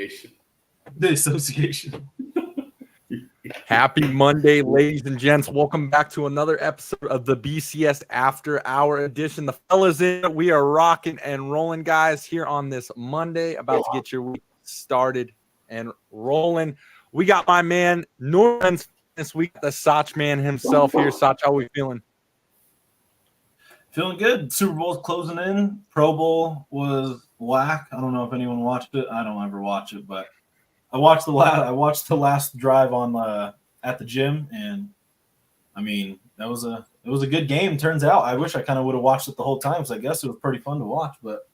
association. The association. Happy Monday, ladies and gents. Welcome back to another episode of the BCS After Hour edition. The fellas in, we are rocking and rolling, guys, here on this Monday, about to get your week started and rolling. We got my man, Norman's this week, the Soch man himself here. Soch, how we feeling? Feeling good. Super Bowl's closing in. Pro Bowl was whack. I don't know if anyone watched it. I don't ever watch it, but I watched the last drive on at the gym, and I mean it was a good game. Turns out, I wish I kind of would have watched it the whole time, because I guess it was pretty fun to watch. But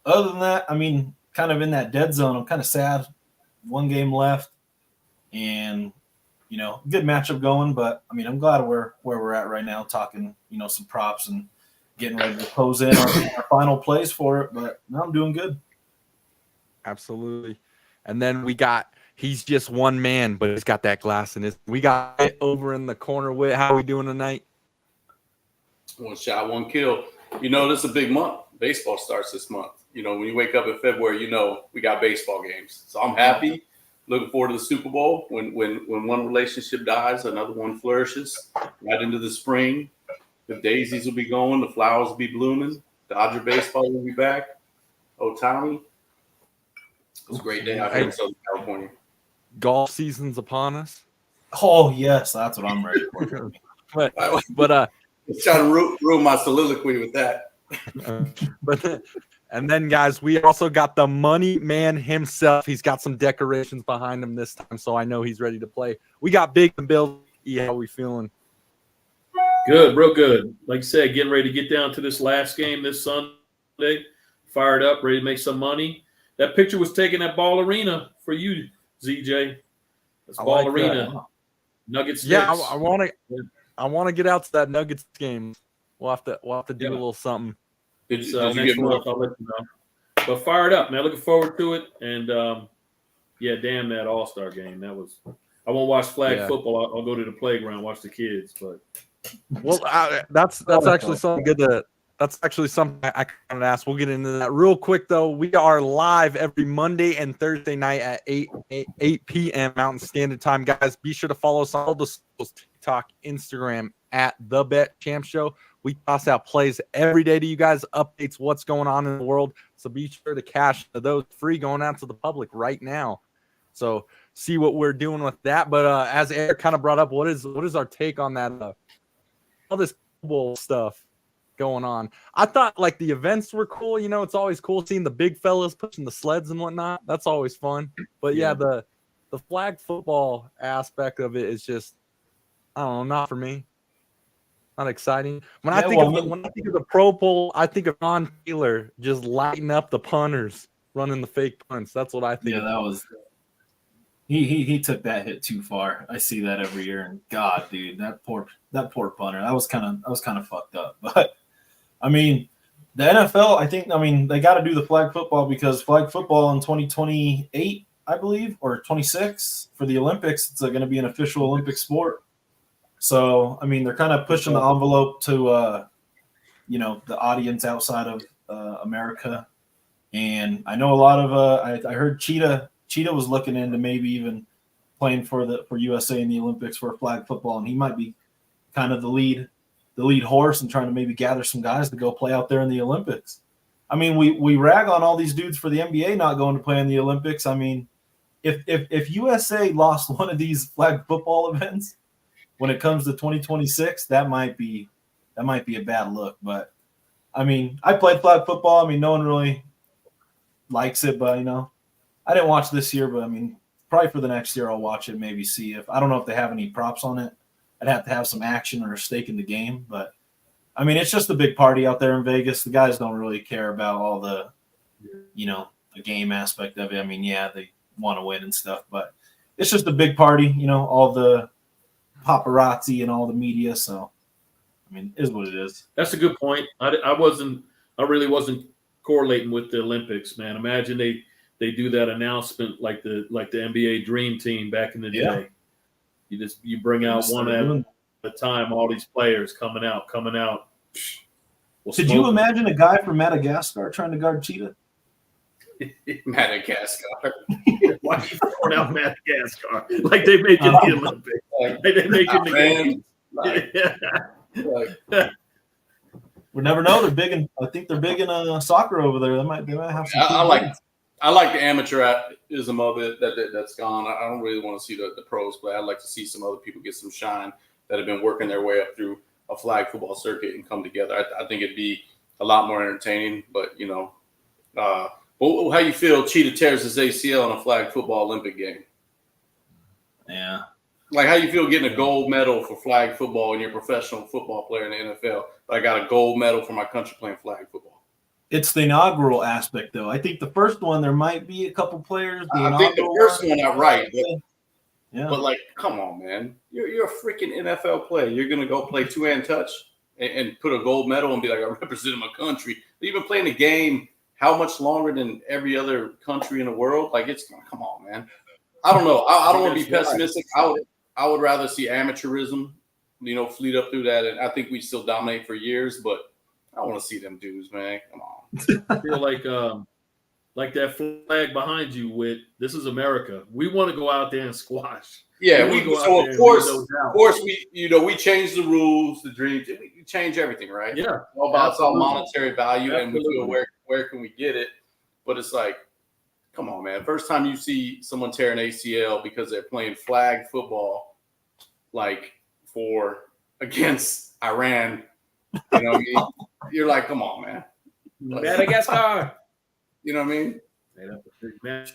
other than that, I mean, kind of in that dead zone. I'm kind of sad. One game left, and good matchup going. But I mean, I'm glad where we're at right now, talking some props and getting ready to close in our final plays for it. But no, I'm doing good. Absolutely. And then we got, he's just one man, but he's got that glass in his. We got it over in the corner with. How are we doing tonight? One shot, one kill. This is a big month. Baseball starts this month. When you wake up in February, we got baseball games. So I'm happy. Looking forward to the Super Bowl. When one relationship dies, another one flourishes. Right into the spring, the daisies will be going, the flowers will be blooming. Dodger baseball will be back. Ohtani. It was a great day out here in Southern California. Golf season's upon us. Oh yes, that's what I'm ready for. but trying to ruin my soliloquy with that. And then, guys, we also got the money man himself. He's got some decorations behind him this time, so I know he's ready to play. We got Big and Bill. How we feeling? Good, real good. Like I said, getting ready to get down to this last game this Sunday. Fired up, ready to make some money. That picture was taken at Ball Arena for you, ZJ. That's Ball Arena. That. Nuggets. Yeah, I want to get out to that Nuggets game. We'll have to do a little something. Did you next get month, I'll let you know. But fired up, man. Looking forward to it. And damn that All-Star game. That was. I won't watch flag football. I'll go to the playground, watch the kids. But that's actually something good. That's actually something I kind of asked. We'll get into that real quick, though. We are live every Monday and Thursday night at 8 p.m. Mountain Standard Time. Guys, be sure to follow us on all the socials, TikTok, Instagram, at The Bet Champ Show. We toss out plays every day to you guys, updates what's going on in the world. So be sure to cash those free going out to the public right now. So see what we're doing with that. But as Eric kind of brought up, what is our take on that? All this bowl stuff going on. I thought like the events were cool. It's always cool seeing the big fellas pushing the sleds and whatnot. That's always fun. But the flag football aspect of it is just, I don't know, not for me. Not exciting. When I think of the Pro Bowl, I think of Ron Taylor just lighting up the punters, running the fake punts. That's what I think. Yeah, that was. He took that hit too far. I see that every year, and God, dude, that poor punter. That was kind of fucked up. But I mean, the NFL. They got to do the flag football, because flag football in 2028, I believe, or 26 for the Olympics, it's going to be an official Olympic sport. So, they're kind of pushing the envelope to, the audience outside of America. And I know a lot of, I heard Cheetah was looking into maybe even playing for USA in the Olympics for flag football. And he might be kind of the lead horse and trying to maybe gather some guys to go play out there in the Olympics. We rag on all these dudes for the NBA not going to play in the Olympics. If USA lost one of these flag football events, when it comes to 2026, that might be a bad look. But I played flag football. No one really likes it, but I didn't watch this year. But probably for the next year, I'll watch it. Maybe see if, I don't know if they have any props on it. I'd have to have some action or a stake in the game. But it's just a big party out there in Vegas. The guys don't really care about all the, the game aspect of it. They want to win and stuff, but it's just a big party. All the paparazzi and all the media. So, it is what it is. That's a good point. I really wasn't correlating with the Olympics, man. Imagine they do that announcement like the NBA Dream Team back in the day. You bring out one at a time, all these players coming out. Could you imagine a guy from Madagascar trying to guard Cheetah? Madagascar. Why are you throwing out Madagascar? Like they make it the Olympics. Like they make it the games. We never know. They're big in. I think they're big in soccer over there. They might have some. I like the amateurism of it that's gone. I don't really want to see the pros play. I'd like to see some other people get some shine that have been working their way up through a flag football circuit and come together. I think it'd be a lot more entertaining. But how you feel? Cheetah tears his ACL in a flag football Olympic game. Yeah. Like how you feel getting a gold medal for flag football and you're a professional football player in the NFL, but I got a gold medal for my country playing flag football. It's the inaugural aspect, though. I think the first one, there might be a couple players. I think the first one, not right. But like, come on, man. You're a freaking NFL player. You're going to go play two-hand touch and put a gold medal and be like, I represented my country. You've been playing the game how much longer than every other country in the world? Like, come on, man. I don't know. I don't want to be pessimistic. I would rather see amateurism, fleet up through that. And I think we still dominate for years, but I don't want to see them dudes, man. Come on. I feel like that flag behind you with this is America. We want to go out there and squash. Yeah, of course we change the rules, the dreams, we change everything, right? Yeah. It's all monetary value, and we feel where can we get it? But it's like, come on, man. First time you see someone tear an ACL because they're playing flag football, like against Iran, what I mean? You're like, come on, man. Madagascar. You know what I mean? That's a big match.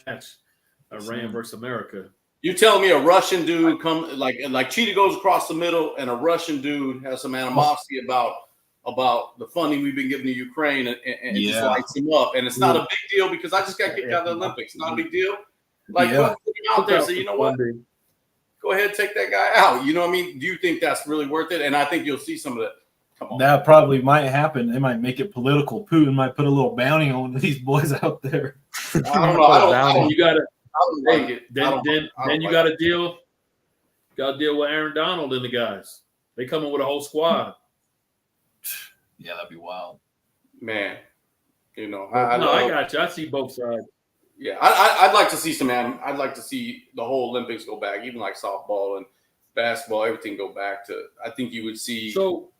Iran versus America. You telling me a Russian dude like Cheetah goes across the middle and a Russian dude has some animosity about the funding we've been giving to Ukraine and it just lights him up. And it's not a big deal because I just got kicked out of the Olympics. Not a big deal. Like, put him out there. So you know what? Go ahead, take that guy out. You know what I mean? Do you think that's really worth it? And I think you'll see some of that. Come on. That probably might happen. They might make it political. Putin might put a little bounty on these boys out there. I don't know. You got to. Like it. Then you got to deal. Got to deal with Aaron Donald and the guys. They come in with a whole squad. Yeah, that'd be wild, man. I got you. I see both sides. Yeah, I'd like to see I'd like to see the whole Olympics go back, even like softball and basketball, everything go back to. I think you would see. So,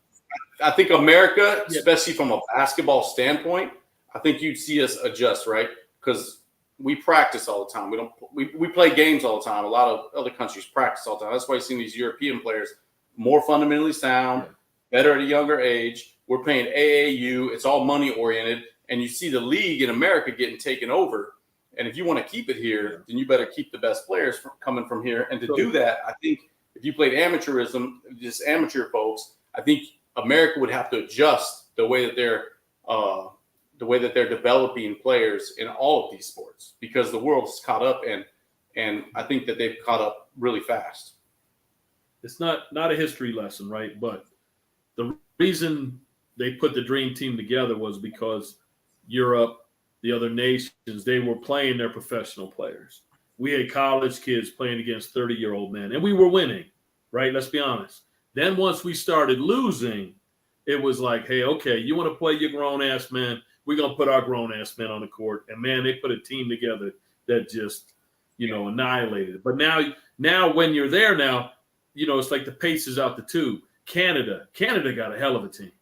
I think America, especially from a basketball standpoint, I think you'd see us adjust, right? Because we practice all the time. We play games all the time. A lot of other countries practice all the time. That's why you've seen these European players more fundamentally sound, better at a younger age. We're playing AAU. It's all money oriented. And you see the league in America getting taken over. And if you want to keep it here, then you better keep the best players coming from here. And to do that, I think if you played amateurism, just amateur folks, I think America would have to adjust the way that they're developing players in all of these sports because the world's caught up and I think that they've caught up really fast. It's not a history lesson, right? But the reason they put the dream team together was because Europe, the other nations, they were playing their professional players. We had college kids playing against 30-year-old men, and we were winning, right? Let's be honest. Then once we started losing, it was like, hey, okay, you want to play your grown-ass men? We're going to put our grown-ass men on the court. And, man, they put a team together that just, annihilated it. But now when you're there now, it's like the paces out the tube. Canada got a hell of a team.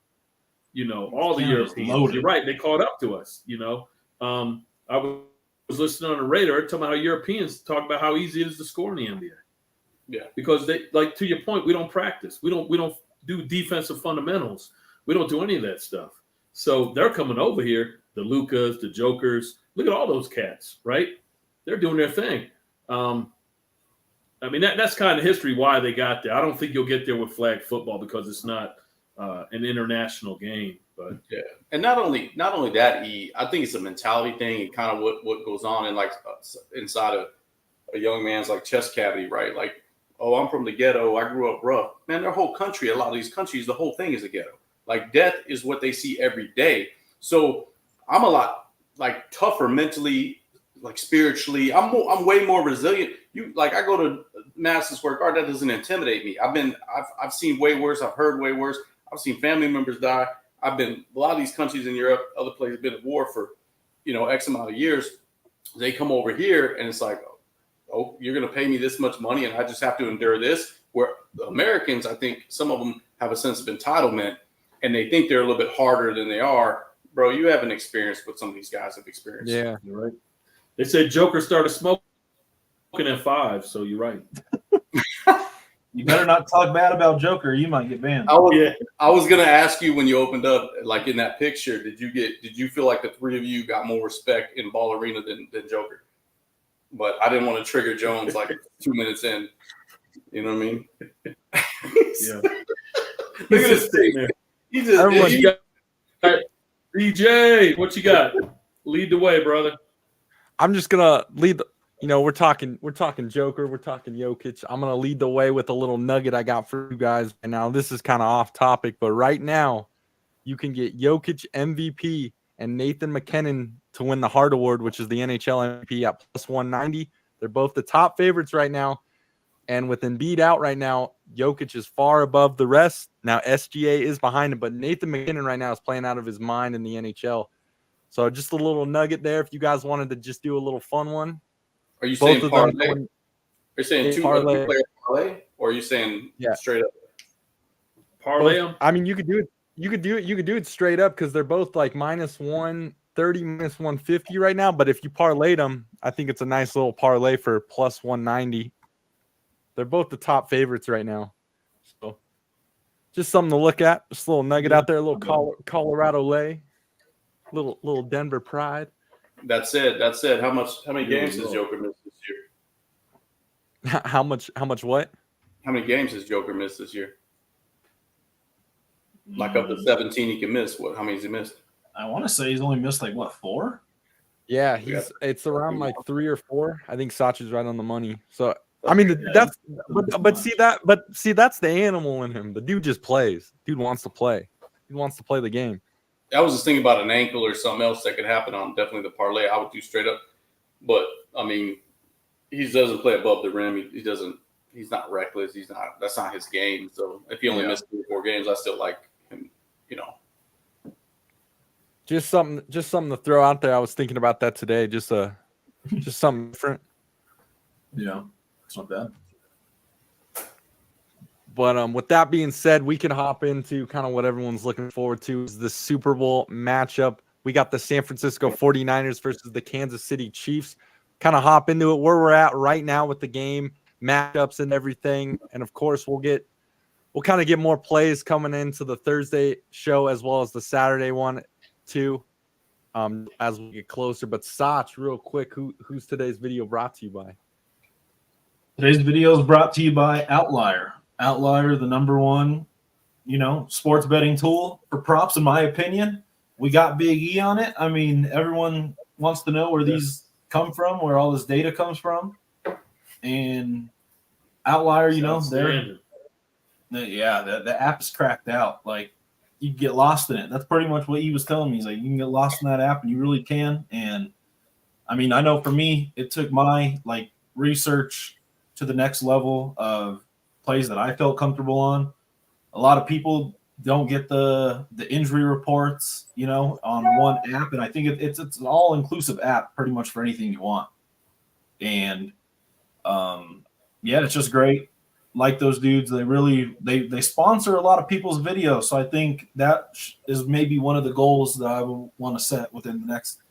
All the Europeans. Loaded. You're right. They caught up to us, I was listening on the radar talking about how Europeans talk about how easy it is to score in the NBA. Yeah. Because they, like, to your point, we don't practice. We don't do defensive fundamentals. We don't do any of that stuff. So they're coming over here, the Lucas, the Jokers. Look at all those cats, right? They're doing their thing. That's kind of history why they got there. I don't think you'll get there with flag football because it's not an international game. But yeah, and not only that, I think it's a mentality thing and kind of what goes on in inside a young man's chest cavity, right? Like, oh, I'm from the ghetto. I grew up rough. Man, their whole country, a lot of these countries, the whole thing is a ghetto. Like, death is what they see every day. So I'm a lot tougher mentally, spiritually. I'm way more resilient. I go to Madison Square Garden. That doesn't intimidate me. I've seen way worse. I've heard way worse. I've seen family members die. I've been a lot of these countries in Europe, other places, been at war for, X amount of years. They come over here and it's like, oh, you're going to pay me this much money and I just have to endure this. Where the Americans, I think some of them have a sense of entitlement and they think they're a little bit harder than they are. Bro, you haven't experienced what some of these guys have experienced. Yeah. You're right. They said Joker started smoking at 5, so you're right. You better not talk bad about Joker. You might get banned. I was, Yeah. I was going to ask you when you opened up, like in that picture, did you feel like the three of you got more respect in Ball Arena than Joker? But I didn't want to trigger Jones like 2 minutes in. You know what I mean? Yeah. Look at this thing. Man. He just, Everyone- he- You got DJ, what you got? Lead the way, brother. I'm just gonna lead. We're talking Joker, we're talking Jokic. I'm gonna lead the way with a little nugget I got for you guys. And now this is kind of off topic, but right now you can get Jokic MVP and Nathan McKinnon to win the Hart Award, which is the NHL MVP at plus 190. They're both the top favorites right now. And with Embiid out right now, Jokic is far above the rest. Now SGA is behind him, but Nathan McKinnon right now is playing out of his mind in the NHL. So just a little nugget there if you guys wanted to just do a little fun one. are you Both saying of them parlay? going- Are you saying parlay. two-player parlay? Or are you saying Yeah. straight up? Parlay them. I mean, you could do it. You could do it straight up because they're both like minus 130, minus 150 right now. But if you parlayed them, I think it's a nice little parlay for plus 190. They're both the top favorites right now. So just something to look at. Just a little nugget out there, a little Colorado lay, little Denver pride. That said, how many games has Joker missed this year? How much what? How many games has Joker missed this year? Like up to 17 he can miss. How many has he missed? I want to say he's only missed like what, 4? Yeah, it's around like 3 or 4. I think Sachi's right on the money. So I mean, that's the animal in him. The dude just plays. Dude wants to play. He wants to play the game. I was just thinking about an ankle or something else that could happen on definitely the parlay. I would do straight up. But I mean, he doesn't play above the rim. He doesn't. He's not reckless. That's not his game. So if he only missed 3 or 4 games, I still like him. Just something to throw out there. I was thinking about that today. Just something different. Yeah, it's not bad. But with that being said, we can hop into kind of what everyone's looking forward to is the Super Bowl matchup. We got the San Francisco 49ers versus the Kansas City Chiefs. Kind of hop into it where we're at right now with the game, matchups and everything. And of course, we'll kind of get more plays coming into the Thursday show as well as the Saturday one too, as we get closer. But Sach, real quick, who's today's video brought to you by? Today's video is brought to you by Outlier. Outlier, the number one, sports betting tool for props, in my opinion. We got Big E on it. I mean, everyone wants to know where these come from, where all this data comes from. And Outlier, the app is cracked out. Like, you can get lost in it. That's pretty much what he was telling me. He's like, you can get lost in that app, and you really can. And I mean, I know for me, it took my research to the next level of plays that I felt comfortable on. A lot of people don't get the injury reports, on one app, and I think it's an all-inclusive app pretty much for anything you want. And it's just great. Like those dudes, they really they sponsor a lot of people's videos, so I think that is maybe one of the goals that I will want to set within the next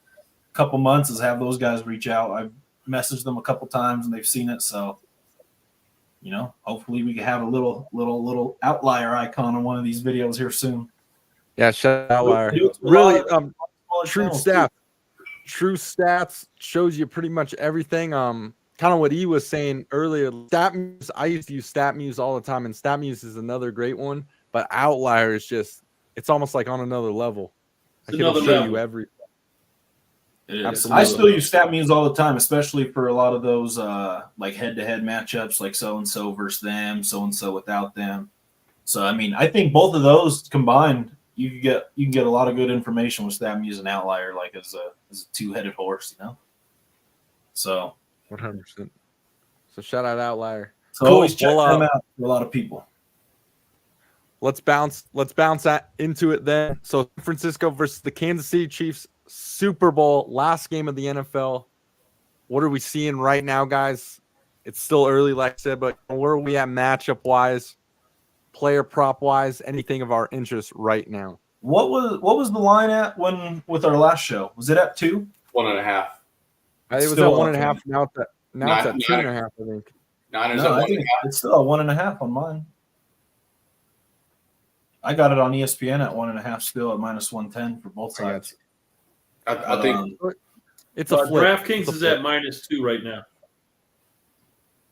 couple months is have those guys reach out. I've messaged them a couple times and they've seen it, so hopefully we can have a little Outlier icon on one of these videos here soon. Yeah, shout out Outlier. Really, True Stats shows you pretty much everything. Kind of what he was saying earlier. StatMuse, I used to use StatMuse all the time, and StatMuse is another great one. But Outlier is it's almost like on another level. I can show you everything. Absolutely. I still use StatMuse all the time, especially for a lot of those head-to-head matchups, like so-and-so versus them, so-and-so without them. So, I mean, I think both of those combined, you can get a lot of good information with StatMuse and Outlier, like as a two-headed horse, So 100%. So shout out Outlier. So always check them out for a lot of people. Let's bounce into it then. So San Francisco versus the Kansas City Chiefs, Super Bowl, last game of the NFL. What are we seeing right now, guys? It's still early, like I said, but where are we at matchup wise, player prop wise, anything of our interest right now? What was the line at with our last show? Was it at 2? 1.5. It was Still at 1.5. Now it's at 2.5. I think. Niners No, at I think 1.5. it's still at 1.5 on mine. I got it on ESPN at 1.5 still at -110 for both sides. I think It's a flip. DraftKings is at -2 right now.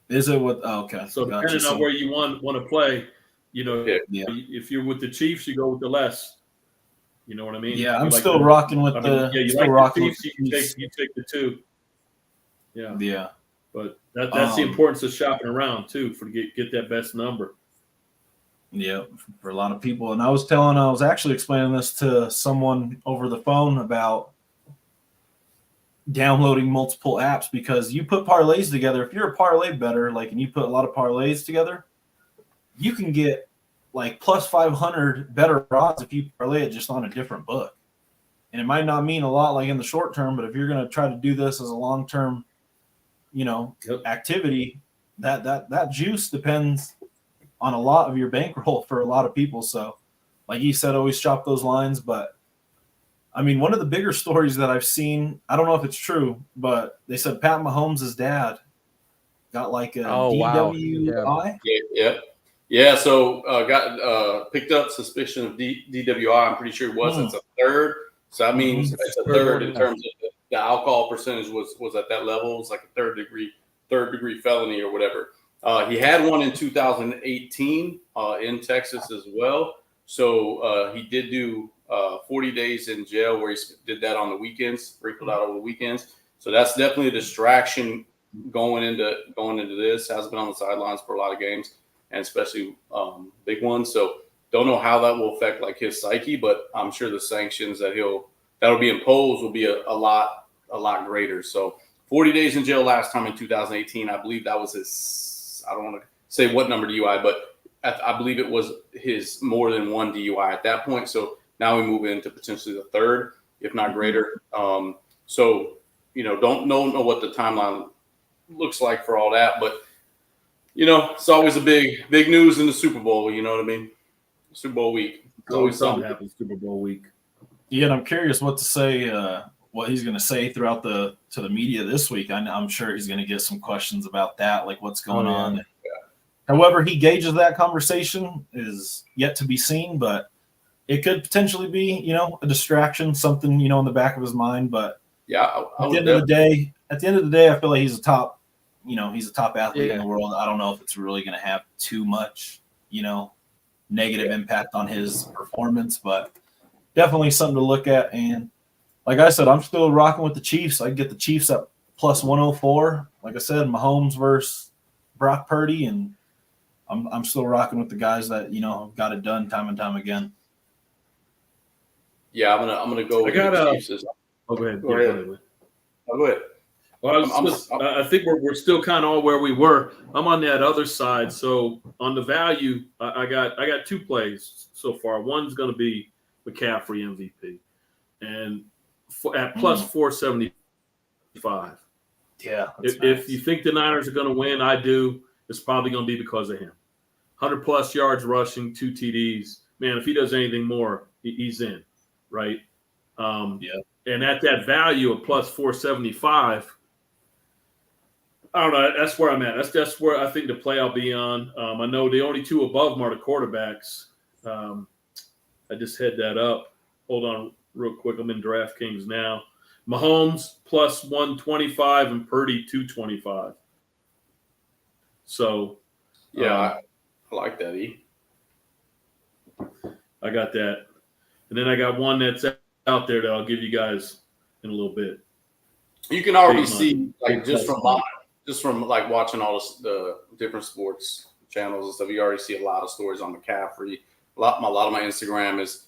Is it with? Oh, okay. So Gotcha. depending on where you want to play, Yeah. if you're with the Chiefs, you go with the less. You know what I mean? Yeah, You I'm like still the- rocking with I mean, the. yeah, you still like rocking the with Chiefs, the you Chiefs. take the 2. Yeah, Yeah. but that's the importance of shopping around too for to get that best number. Yeah, for a lot of people. And I was actually explaining this to someone over the phone about downloading multiple apps, because you put parlays together. If you're a parlay bettor, and you put a lot of parlays together, you can get like plus 500 better odds if you parlay it just on a different book. And it might not mean a lot in the short term, but if you're going to try to do this as a long-term, activity, that juice depends on a lot of your bankroll for a lot of people. So, like you said, always shop those lines. But I mean, one of the bigger stories that I've seen, I don't know if it's true, but they said Pat Mahomes' dad got a DWI. Yeah. So got picked up suspicion of DWI. I'm pretty sure it was. It's a third. So that means it's a third in terms of the alcohol percentage was at that level. It's like a third degree felony or whatever. He had one in 2018 in Texas as well. So he did do 40 days in jail where he did that on the weekends, sprinkled out over the weekends. So that's definitely a distraction going into this. Has been on the sidelines for a lot of games, and especially big ones. So don't know how that will affect his psyche, but I'm sure the sanctions that'll be imposed will be a lot greater. So 40 days in jail last time in 2018. I believe that was his, I don't want to say what number DUI, but I believe it was his more than one DUI at that point. So now we move into potentially the third, if not greater. So, don't know what the timeline looks like for all that, but it's always a big news in the Super Bowl. You know what I mean? Super Bowl week. It's always something happens Super Bowl week. Yeah, and I'm curious what to say, what he's going to say throughout to the media this week. I'm sure he's going to get some questions about that, like what's going on. Yeah. However he gauges that conversation is yet to be seen, but it could potentially be, a distraction, something, in the back of his mind. But yeah, at the end of the day, I feel like he's a top, he's a top athlete in the world. I don't know if it's really going to have too much, negative impact on his performance, but definitely something to look at. And like I said, I'm still rocking with the Chiefs. I get the Chiefs at plus 104. Like I said, Mahomes versus Brock Purdy, and I'm still rocking with the guys that got it done time and time again. Yeah, I'm gonna go. With the Chiefs. Go ahead. Go ahead. Go ahead. Well, I think we're still kind of all where we were. I'm on that other side. So on the value, I got 2 plays so far. One's going to be McCaffrey MVP, and at plus 475. Yeah. If you think the Niners are going to win, I do. It's probably going to be because of him. 100+ yards rushing, 2 TDs. Man, if he does anything more, he's in, right? And at that value of plus 475. I don't know. That's where I'm at. That's where I think the play I'll be on. I know the only 2 above them are the quarterbacks. I just had that up. Hold on real quick. I'm in DraftKings now. Mahomes plus 125 and Purdy 225. So, yeah, I like that, E. I got that. And then I got one that's out there that I'll give you guys in a little bit. You can already see, just from watching all the different sports channels and stuff, you already see a lot of stories on McCaffrey. A lot of my Instagram is,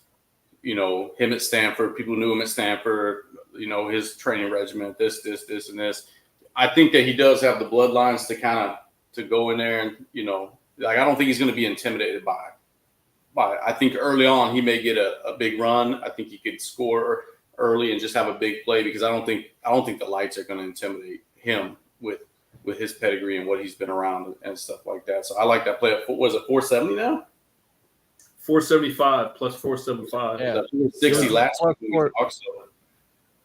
him at Stanford. People knew him at Stanford. His training regimen, this, and this. I think that he does have the bloodlines to go in there and I don't think he's going to be intimidated by. I think early on he may get a big run. I think he could score early and just have a big play because I don't think the lights are going to intimidate him with with his pedigree and what he's been around and stuff like that. So I like that play. Was it 470 now? 475 plus 475. Yeah. 60 last Plus week. four-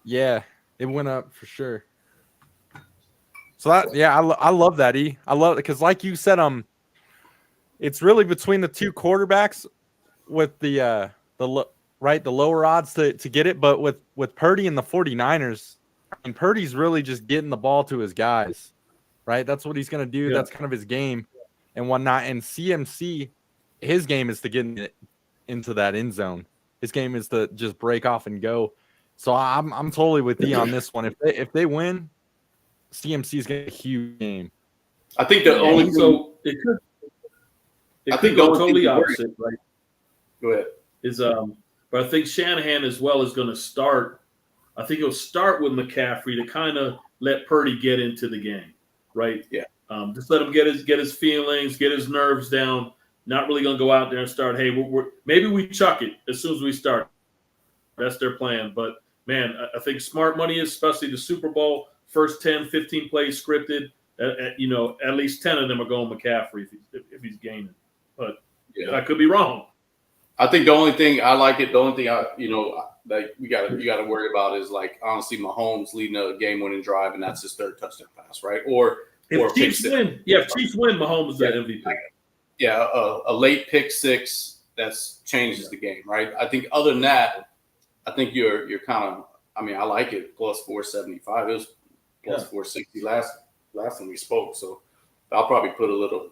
Yeah, it went up for sure. So I love that. I love it because, like you said, it's really between the two quarterbacks with the lower odds to get it, but with Purdy and the 49ers, and Purdy's really just getting the ball to his guys, right? That's what he's going to do. Yeah. That's kind of his game and whatnot. And CMC, his game is to get into that end zone. His game is to just break off and go. So I'm totally with you on this one. If they win, CMC is going to get a huge game. I think the only so it could go totally opposite, right? Go ahead. But I think Shanahan as well is going to start. I think he'll start with McCaffrey to kind of let Purdy get into the game, right? Yeah. Just let him get his feelings, get his nerves down. Not really going to go out there and start. Hey, maybe we chuck it as soon as we start. That's their plan. But man, I think smart money is, especially the Super Bowl, first 10, 15 plays scripted. At least 10 of them are going McCaffrey if he's gaining. But I could be wrong. I think the only thing I like it. The only thing that you got to worry about is, like, honestly, Mahomes leading a game-winning drive, and that's his third touchdown pass, right? Or if Chiefs win, Mahomes is the MVP. Yeah, a late pick six that changes the game, right? I think other than that, I think you're kind of. I mean, I like it plus 475. It was plus 460 last time we spoke, so I'll probably put a little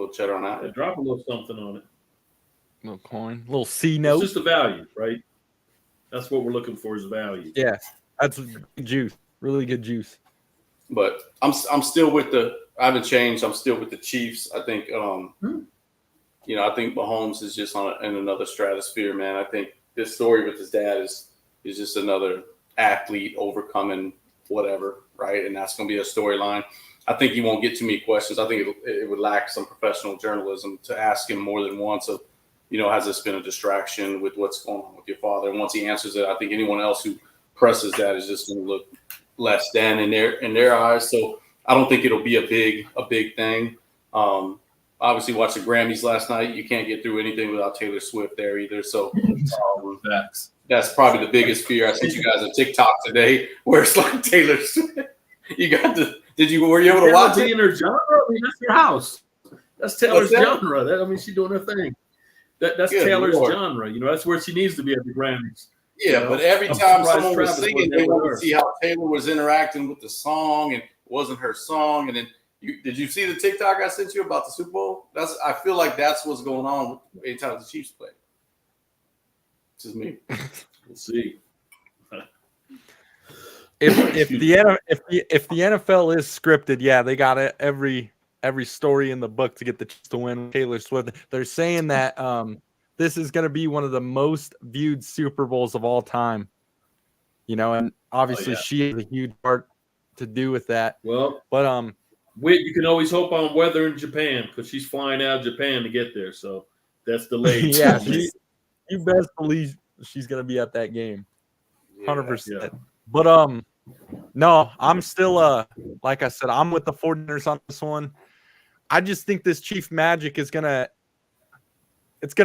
cheddar on that. Drop a little something on it. Little coin, little C note. It's just a value, right? That's what we're looking for is value. Yeah, that's good juice. Really good juice. But I'm still with I haven't changed. I'm still with the Chiefs. I think I think Mahomes is just in another stratosphere, man. I think this story with his dad is just another athlete overcoming whatever, right? And that's going to be a storyline. I think he won't get too many questions. I think it would lack some professional journalism to ask him more than once of, has this been a distraction with what's going on with your father? And once he answers it, I think anyone else who presses that is just going to look less than in their eyes. So I don't think it'll be a big thing. Obviously, watched the Grammys last night. You can't get through anything without Taylor Swift there either. So that's probably the biggest fear. I sent you guys a TikTok today where it's like Taylor Swift. Were you able to watch it? In her genre? I mean, that's your house. That's Taylor's genre. She's doing her thing. That's Good Taylor's Lord. Genre. That's where she needs to be at the Grammys. Yeah, but every time someone was singing, they wanted to see how Taylor was interacting with the song, and it wasn't her song. And then, did you see the TikTok I sent you about the Super Bowl? I feel like that's what's going on anytime the Chiefs play. This is me. We'll see. If the NFL is scripted, yeah, they got it every story in the book to get the Chiefs to win. Taylor Swift. They're saying that this is going to be one of the most viewed Super Bowls of all time. And obviously she has a huge part to do with that. Well, but you can always hope on weather in Japan because she's flying out of Japan to get there. So that's delayed. Yeah, you best believe she's going to be at that game, 100%. Yeah. But no, I'm still like I said, I'm with the 49ers on this one. I just think this Chief magic is gonna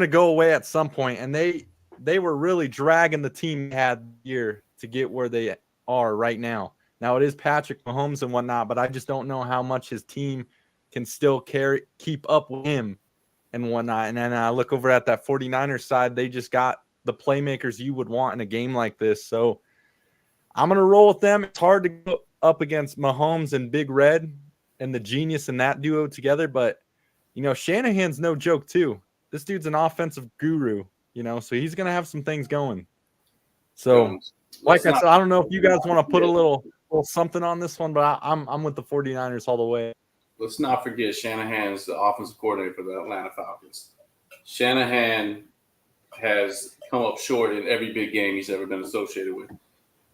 go away at some point, and they were really dragging the team had year to get where they are right now. Now it is Patrick Mahomes and whatnot, but I just don't know how much his team can still keep up with him and whatnot. And then I look over at that 49ers side, they just got the playmakers you would want in a game like this. So I'm going to roll with them. It's hard to go up against Mahomes and Big Red and the genius in that duo together. But, Shanahan's no joke, too. This dude's an offensive guru, so he's going to have some things going. So, like I said, I don't know if you guys want to put a little something on this one, but I'm with the 49ers all the way. Let's not forget Shanahan is the offensive coordinator for the Atlanta Falcons. Shanahan has come up short in every big game he's ever been associated with.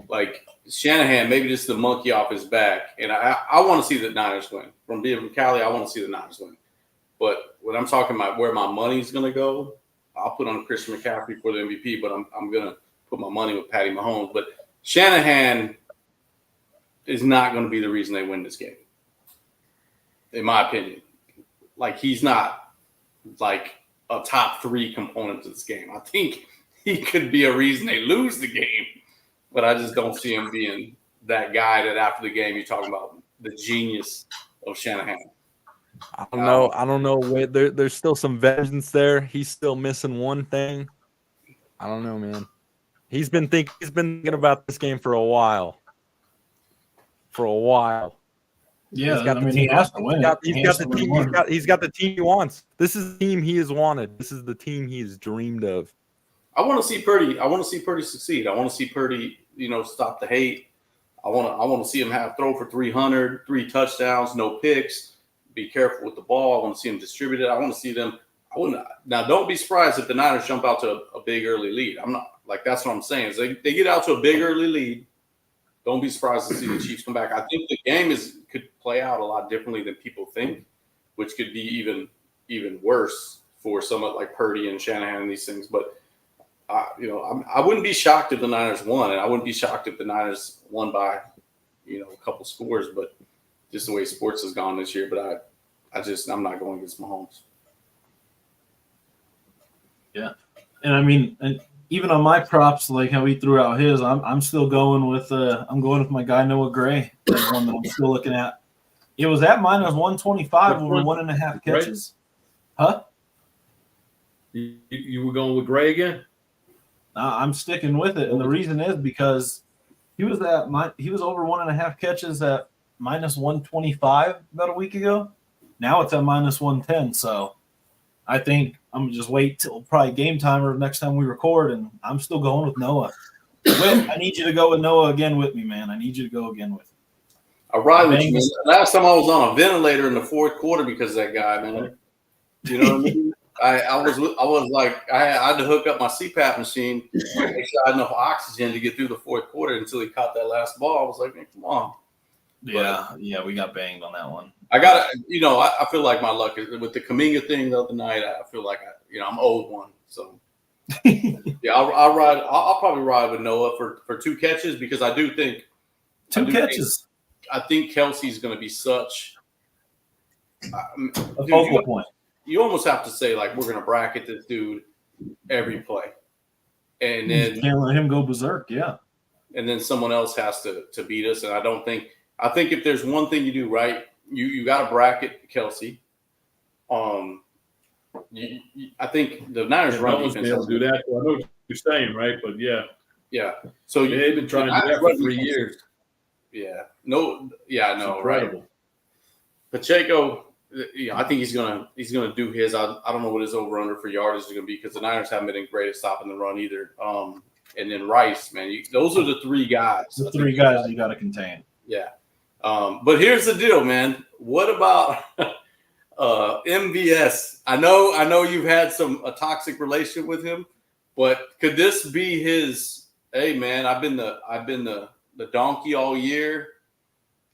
Like Shanahan, maybe just the monkey off his back. And I want to see the Niners win. From being from Cali, I want to see the Niners win. But when I'm talking about where my money's going to go, I'll put on Christian McCaffrey for the MVP, but I'm going to put my money with Patty Mahomes. But Shanahan is not going to be the reason they win this game. in my opinion. Like, he's not like a top 3 component to this game. I think he could be a reason they lose the game, but I just don't see him being that guy that after the game you're talking about the genius of Shanahan. I don't know. Wait, there's still some vengeance there. He's still missing one thing. I don't know, man. He's been thinking about this game for a while. Yeah, got the he team. has to win. He's got the team he wants. This is the team he has wanted. This is the team he has dreamed of. I want to see Purdy. I want to see Purdy succeed. I want to see Purdy, stop the hate. I want to see him throw for 300, 3 touchdowns, no picks. Be careful with the ball. I want to see him distribute it. I want to see them. Now, don't be surprised if the Niners jump out to a big early lead. I'm not that's what I'm saying. Is they get out to a big early lead. Don't be surprised to see the Chiefs come back. I think the game could play out a lot differently than people think, which could be even worse for someone like Purdy and Shanahan and these things. But I wouldn't be shocked if the Niners won, and I wouldn't be shocked if the Niners won by a couple scores. But just the way sports has gone this year. But I'm not going against Mahomes. Yeah, and even on my props, like how he threw out his, I'm still going with my guy Noah Gray, the one that I'm still looking at. It was at minus 125 over 1.5 catches. Huh? You were going with Gray again? I'm sticking with it, and the reason is because he was over 1.5 catches at minus 125 about a week ago. Now it's at minus 110. So I think I'm gonna just wait till probably game time or next time we record, and I'm still going with Noah. Wait, I need you to go with Noah again with me, man. I need you to go again with me. I ride with you, man. Last time I was on a ventilator in the fourth quarter because of that guy, man. You know what I mean? I had to hook up my CPAP machine, make sure I had enough oxygen to get through the fourth quarter until he caught that last ball. I was like, man, come on. Yeah, we got banged on that one. I feel like my luck is with the Kuminga thing the other night. I feel like I'm owed one. So yeah, I'll probably ride with Noah for 2 catches because I do think two catches. I think Kelsey's going to be such a focal point. You almost have to say like we're going to bracket this dude every play, and then can't let him go berserk. Yeah, and then someone else has to beat us. And I think if there's one thing you do right, you got to bracket Kelsey. I think the Niners run defense to do that. I know what you're saying, right? But yeah. So they've been trying to do that for 3 years. Yeah. No. Yeah. No. Incredible. Right. Pacheco. I think he's gonna do his. I don't know what his over under for yardage is gonna be because the Niners haven't been great at stopping the run either. And then Rice, man, those are the 3 guys. The 3 guys you got to contain. Yeah. But here's the deal, man. What about MVS? I know you've had a toxic relationship with him, but could this be his? Hey, man, I've been the donkey all year.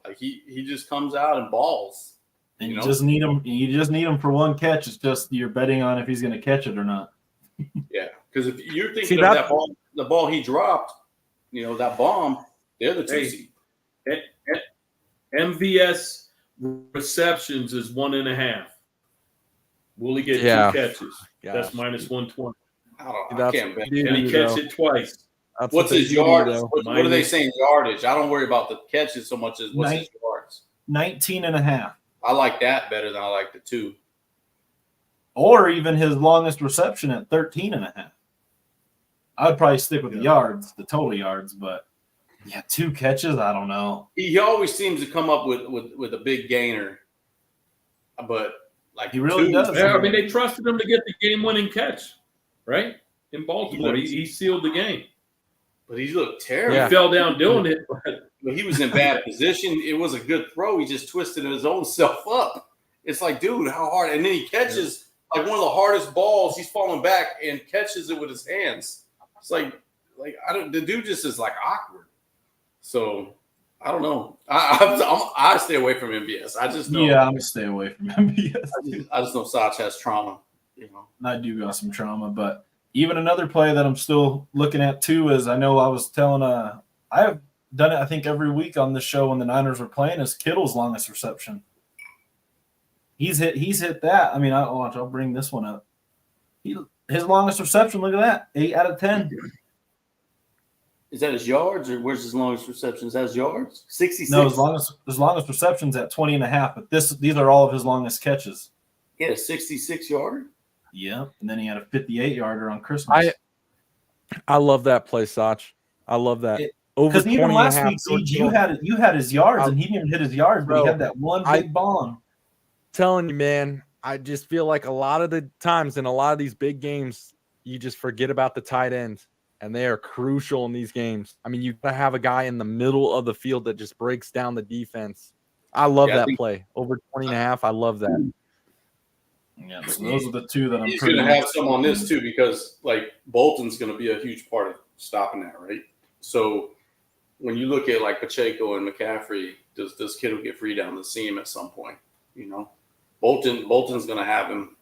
Like he just comes out and balls. And you just need him. You just need him for 1 catch. It's just you're betting on if he's going to catch it or not. Yeah, because if you're thinking of that ball, the ball he dropped, that bomb, they're the 2 seed. MVS receptions is 1.5. Will he get 2 catches? Gosh. That's minus 120. I can't bet. Can he catch it twice? What's his yardage? What are they saying yardage? I don't worry about the catches so much as what's his yards. 19.5. I like that better than I like the 2. Or even his longest reception at 13.5. I would probably stick with the yards, the total yards, but 2 catches, I don't know. He always seems to come up with a big gainer, but like he really does. Yeah, I mean, they trusted him to get the game-winning catch, right? In Baltimore, he sealed the game. But he looked terrible. He fell down doing it. But he was in bad position. It was a good throw. He just twisted his own self up. It's like, dude, how hard? And then he catches like one of the hardest balls. He's falling back and catches it with his hands. It's like the dude just is like awkward. So I don't know. I stay away from MVS. I just know. Yeah, I'm gonna stay away from MVS. I just know Sach has trauma. I do got some trauma, but even another play that I'm still looking at too is I know I was telling I have done it I think every week on this show when the Niners were playing is Kittle's longest reception. He's hit that. I mean, I'll bring this one up. His longest reception, look at that, 8 out of 10. Is that his yards, or where's his longest reception? Is that his yards? 66? No, his longest reception's at 20 and a half, but these are all of his longest catches. He had a 66-yarder? Yeah, and then he had a 58-yarder on Christmas. I love that play, Sach. I love that. Over Because 20 even and a last half week, Siege, yards. you had his yards, and he didn't even hit his yards, but he Bro, had that one big bomb. Telling you, man, I just feel like a lot of the times in a lot of these big games, you just forget about the tight end, and they are crucial in these games. I mean, you got to have a guy in the middle of the field that just breaks down the defense. I love that play. Over 20 and a half, I love that. Yeah, so those are the two that I'm He's pretty going to have much- some on this too, because like Bolton's going to be a huge part of stopping that, right? So when you look at like Pacheco and McCaffrey, does Kittle get free down the seam at some point? You know, Bolton's going to have him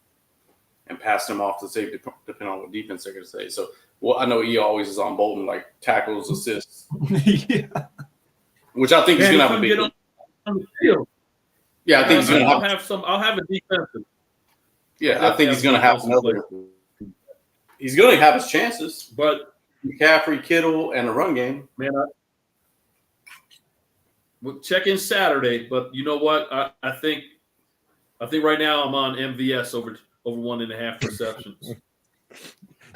and pass him off to safety, depending on what defense they're going to say. So, well, I know he always is on Bolton, like tackles, assists, yeah. which I think he's going to have a big. get on the field. Yeah, I think he's going to have. I'll have a defensive. Yeah, I think he's going to have another. He's going to have his chances, But McCaffrey, Kittle, and the run game. man, we'll check in Saturday. But you know what? I think right now I'm on MVS over 1.5 receptions.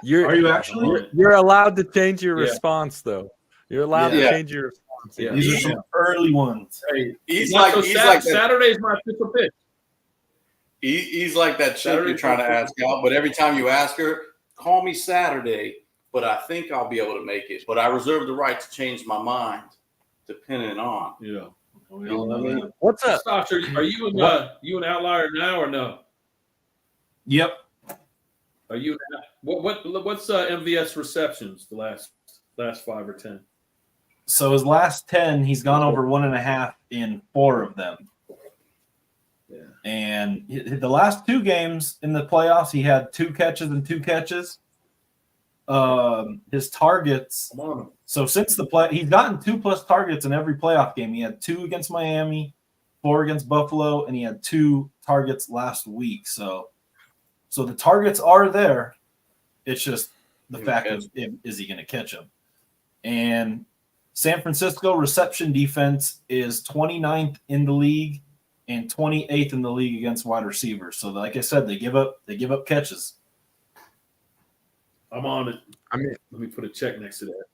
Are you actually? You're allowed to change your Yeah. response, though. You're allowed to Yeah. change your response. Yeah. These are some early ones. Hey, He's not like so he's like that, Saturday's my official pick. he's like that chick Saturday you're trying to ask out, but every time you ask her, call me Saturday, but I think I'll be able to make it. But I reserve the right to change my mind, depending on. Yeah. We all know that. What's up? Stocks, are you an outlier now or no? Yep. Are you what's MVS receptions the last 5 or 10? So his last 10, he's gone over 1.5 in 4 of them. Yeah. And the last 2 games in the playoffs, he had 2 catches and 2 catches. His targets. Come on. So since the play, he's gotten 2+ targets in every playoff game. He had 2 against Miami, 4 against Buffalo, and he had 2 targets last week. So the targets are there. It's just the fact of is he going to catch them? And San Francisco reception defense is 29th in the league and 28th in the league against wide receivers. So like I said, they give up catches. I'm on it. I mean, Let me put a check next to that.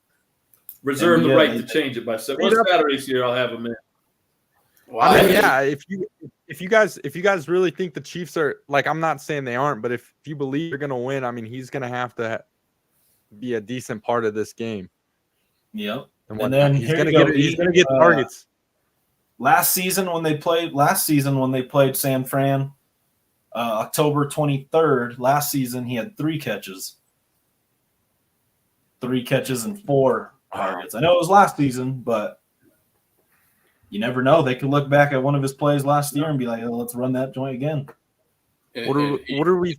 Reserve the right to change it by Saturday. Once Saturday's here, I'll have him in. Wow. I mean, yeah, if you guys really think the Chiefs are, like, I'm not saying they aren't, but if you believe you're gonna win, I mean, he's gonna have to be a decent part of this game. Yep. And then he's here gonna you go, get targets. Last season when they played San Fran, October 23rd, last season he had 3 catches. 3 catches and 4 targets. I know it was last season, but you never know. They could look back at one of his plays last year and be like, oh, let's run that joint again. What are we?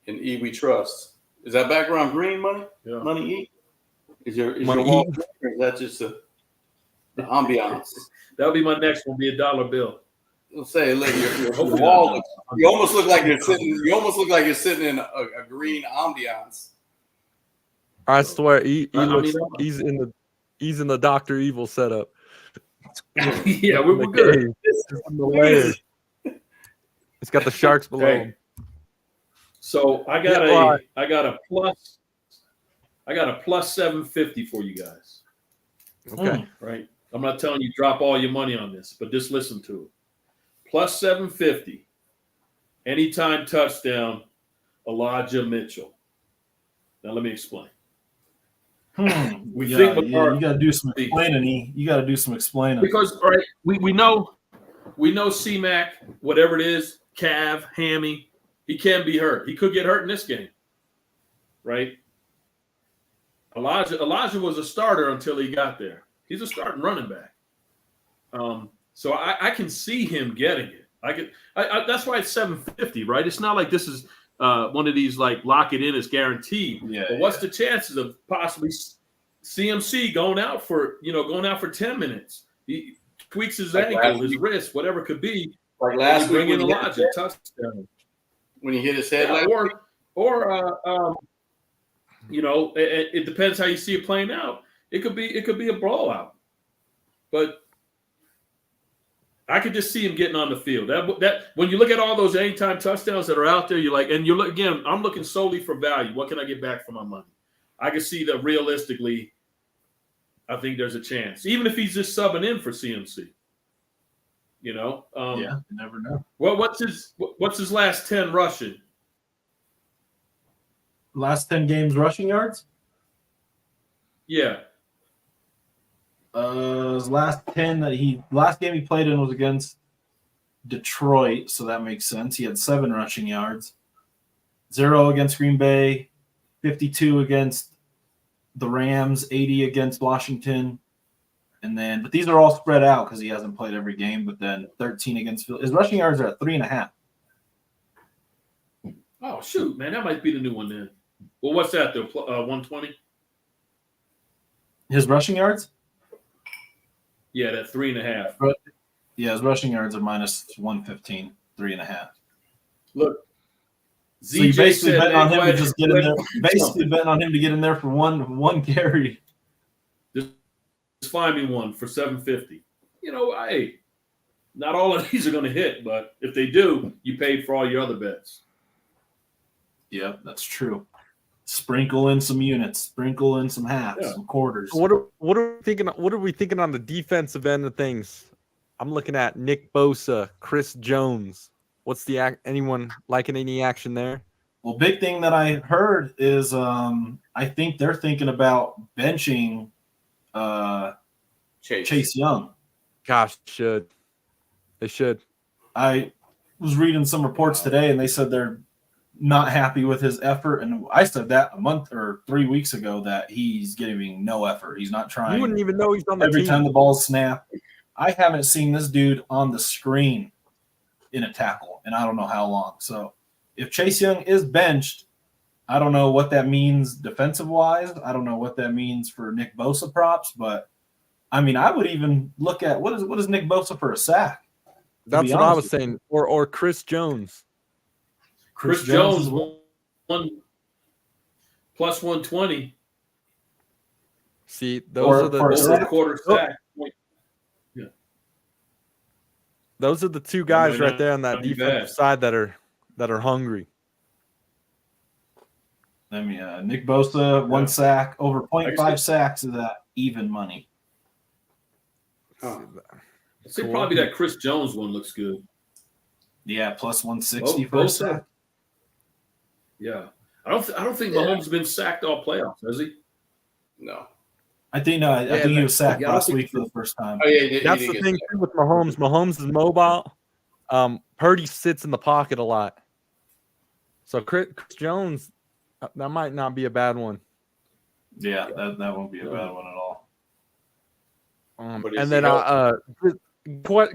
In E we trust. Is that background green money? Yeah. Money E? Is your Money wall E? green, or is that just the ambiance? That'll be my next one. Be a dollar bill. I'll say, look, your Hopefully wall. not. You almost look like you're sitting. You almost look like you're sitting in a green ambiance. I swear, mean, he's in the Dr. Evil setup. Yeah, we're good. In the layer. It's got the sharks below Hey. him. So I got a plus 750 for you guys. Okay. Right? I'm not telling you drop all your money on this, but just listen to it. Plus 750. Anytime touchdown, Elijah Mitchell. Now let me explain. We you think got to do some explaining. You got to do some explaining. Because all right, we know C-Mac, whatever it is, calf, hammy, he can be hurt. He could get hurt in this game. Right? Elijah was a starter until he got there. He's a starting running back. So I can see him getting it. That's why it's 750, right? It's not like this is one of these like lock it in, it's guaranteed. Yeah. But what's the chances of possibly CMC going out for 10 minutes? He tweaks his ankle, his wrist, whatever it could be. Like And last you bring week in when he hit Elijah touchdown. when he hit his head. Yeah, last week. It depends how you see it playing out. It could be a blowout, but I could just see him getting on the field. That when you look at all those anytime touchdowns that are out there, you're like, and you look again. I'm looking solely for value. What can I get back for my money? I can see that realistically. I think there's a chance, even if he's just subbing in for CMC. Yeah, you never know. Well, what's his last 10 rushing? Last 10 games rushing yards. Yeah, His last game he played in was against Detroit, so that makes sense. He had 7 rushing yards, 0 against Green Bay, 52 against the Rams, 80 against Washington, but these are all spread out because he hasn't played every game. But then 13 against Philly. His rushing yards are at 3.5. Oh shoot, man, that might be the new one then. Well, what's that though? 120? His rushing yards? Yeah, that 3.5. Yeah, his rushing yards are minus 115, 3.5. Look, So you basically said, betting on him to "Hey, just get in there. Basically betting on him to get in there for one carry. Just find me one for $750. Hey, not all of these are going to hit, but if they do, you paid for all your other bets. Yep, that's true. Sprinkle in some units, sprinkle in some halves, some quarters. What are we thinking? What are we thinking on the defensive end of things? I'm looking at Nick Bosa, Chris Jones. What's anyone liking any action there? Well, big thing that I heard is I think they're thinking about benching Chase Young. Gosh, they should. I was reading some reports today, and they said they're not happy with his effort. And I said that a month or 3 weeks ago that he's giving no effort. He's not trying. You wouldn't even know he's on the every team. time the ball's snapped. I haven't seen this dude on the screen in a tackle, and I don't know how long. So if Chase Young is benched, I don't know what that means defensive-wise. I don't know what that means for Nick Bosa props, but I mean, I would even look at what is Nick Bosa for a sack? That's what I was saying. Or Chris Jones. Chris Jones one plus 120. See, those are the quarter sack. Those are the two guys right there on that defensive side that are hungry. I mean, Nick Bosa, 1 sack, over 0.5 sacks is that even money. I'd say probably that Chris Jones one looks good. Yeah, plus 160 for a sack. Yeah, I don't think Mahomes has been sacked all playoffs, has he? No. I think he was sacked last week for the first time. Oh yeah, that's the thing too with Mahomes. Mahomes is mobile. Purdy sits in the pocket a lot. So Chris Jones, that might not be a bad one. Yeah, that won't be a bad one at all. And then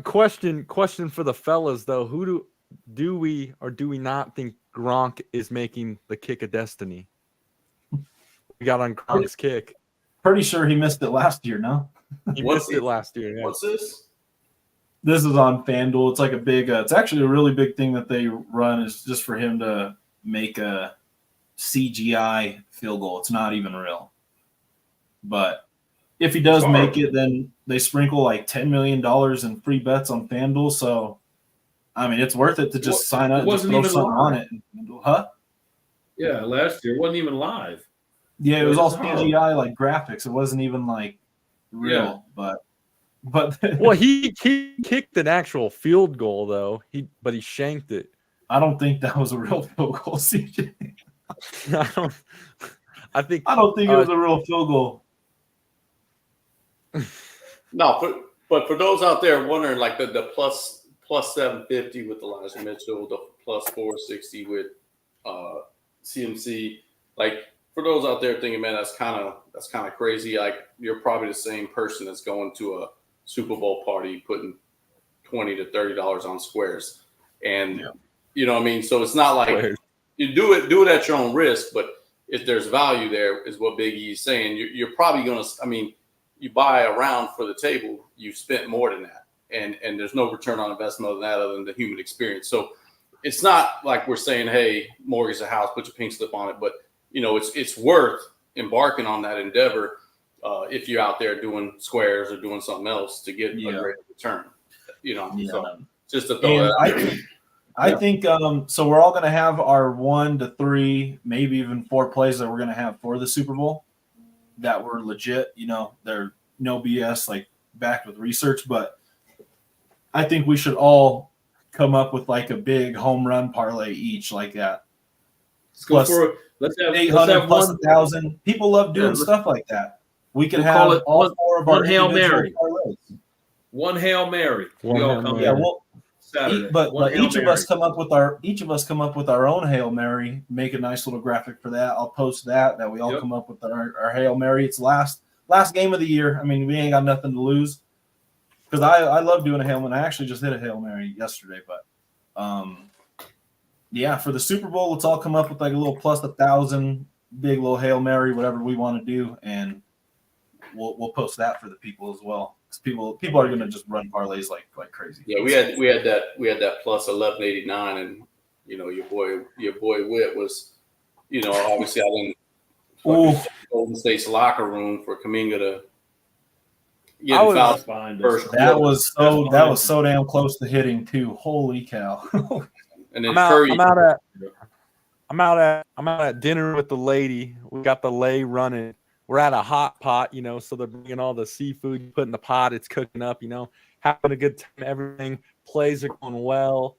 question for the fellas though: who do we or do we not think Gronk is making the kick of destiny? We got on Gronk's kick. Pretty sure he missed it last year, no? He missed it last year. Yeah. What's this? This is on FanDuel. It's like a big it's actually a really big thing that they run is just for him to make a CGI field goal. It's not even real. But if he does make it, then they sprinkle like $10 million in free bets on FanDuel. So, I mean, it's worth it to just sign up and just throw something on it. Huh? Yeah, last year it wasn't even live. Yeah, it was all CGI like graphics. It wasn't even like real, but well, he kicked an actual field goal though. But he shanked it. I don't think that was a real field goal, CJ. I don't think it was a real field goal. No, but for those out there wondering, like the plus 750 with Elijah Mitchell, the plus 460 with CMC, like for those out there thinking, man, that's kind of crazy. Like you're probably the same person that's going to a Super Bowl party putting $20 to $30 on squares, and you know what I mean. So it's not like you do it at your own risk, but if there's value there, is what Big E is saying. You're probably going to. I mean, you buy a round for the table, you spent more than that, and there's no return on investment other than that, other than the human experience. So it's not like we're saying, hey, mortgage a house, put your pink slip on it, but it's worth embarking on that endeavor if you're out there doing squares or doing something else to get a great return. So just to throw that out there. I think so we're all going to have our 1 to 3, maybe even 4 plays that we're going to have for the Super Bowl that were legit. They're no BS, like backed with research. But I think we should all come up with like a big home run parlay each, like that. Let's have 800 plus 1,000. People love doing stuff like that. We could have all 4 of our Hail Mary. parlays. One Hail Mary. But each of us come up with our own Hail Mary. Make a nice little graphic for that. I'll post that we all come up with our Hail Mary. It's last game of the year. I mean, we ain't got nothing to lose because I love doing a Hail Mary. I actually just hit a Hail Mary yesterday, but for the Super Bowl, let's all come up with like a little plus 1,000 big little Hail Mary, whatever we want to do, and we'll post that for the people as well. People are going to just run parlays like crazy. Yeah, we had that plus 1189, and your boy Witt was, obviously I didn't Golden State's locker room for Kuminga to get fouled first. That was so damn close to hitting too. Holy cow! And then I'm out at dinner with the lady. We got the lay running. We're at a hot pot, so they're bringing all the seafood, you put in the pot, it's cooking up, having a good time, everything. Plays are going well.